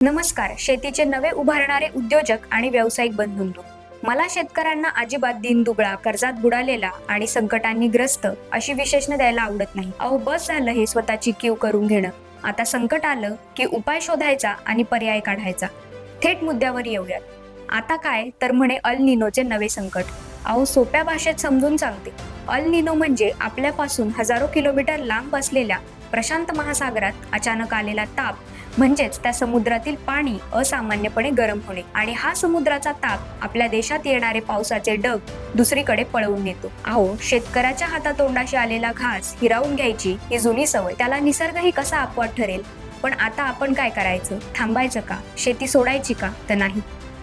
नमस्कार. शेतीचे नवे उभारणारे उद्योजक आणि व्यावसायिक बंधूंनो, मला शेतकऱ्यांना अजिबात दीनदुबळा, कर्जात बुडालेला आणि संकटांनी ग्रस्त अशी विशेषणं द्यायला आवडत नाही. अहो, बस झालं हे स्वतःची कीव करून घेणं. आता संकट आलं की उपाय शोधायचा आणि पर्याय काढायचा. थेट मुद्द्यावर येऊयात. आता काय तर म्हणे अल निनोचे नवे संकट. अहो, सोप्या भाषेत समजून सांगते. अल निनो म्हणजे आपल्यापासून हजारो किलोमीटर लांब असलेल्या प्रशांत महासागरात अचानक आलेला ताप, म्हणजेच त्या समुद्रातील पाणी असामान्यपणे गरम होणे आणि हा समुद्राचा ताप आपल्या देशात येणारे पावसाचे ढग दुसरीकडे पळवून नेतो. अहो, शेतकऱ्याच्या हातातोंडाशी आलेला घास हिरावून घ्यायची ही जुनी सवय. त्याला निसर्गही कसा अपवाद ठरेल. पण आता आपण काय करायचं? थांबायचं का? शेती सोडायची का? तर नाही.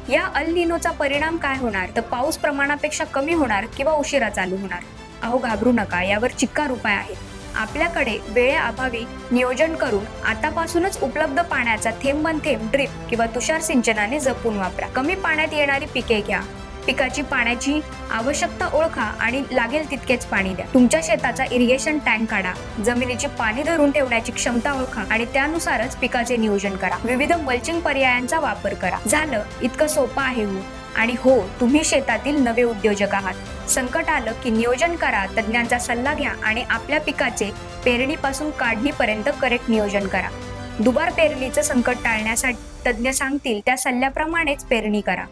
या अल निनोचा परिणाम काय होणार? तर पाऊस प्रमाणापेक्षा कमी होणार किंवा उशिरा चालू होणार. अहो, घाबरू नका, यावर चिक्कार उपाय आहे. आपल्याकडे वेळेअभावी नियोजन करून आतापासूनच उपलब्ध पाण्याचा थेंबन थेंब ड्रिप किंवा तुषार सिंचनाने जपून वापरा. कमी पाण्यात येणारी पिके घ्या. पिकाची पाण्याची आवश्यकता ओळखा आणि लागेल तितकेच पाणी द्या. तुमच्या शेताचा इरिगेशन टँक काढा. जमिनीची पाणी धरून ठेवण्याची क्षमता ओळखा आणि त्यानुसारच पिकाचे नियोजन करा. विविध मल्चिंग पर्यायांचा वापर करा. झालं, इतकं सोपं आहे हो. आणि हो, तुम्ही शेतातील नवे उद्योजक आहात. संकट आलं की नियोजन करा, तज्ञांचा सल्ला घ्या आणि आपल्या पिकाचे पेरणीपासून काढणीपर्यंत करेक्ट नियोजन करा. दुबार पेरणीचं संकट टाळण्यासाठी तज्ञ सांगतील त्या सल्ल्याप्रमाणेच पेरणी करा.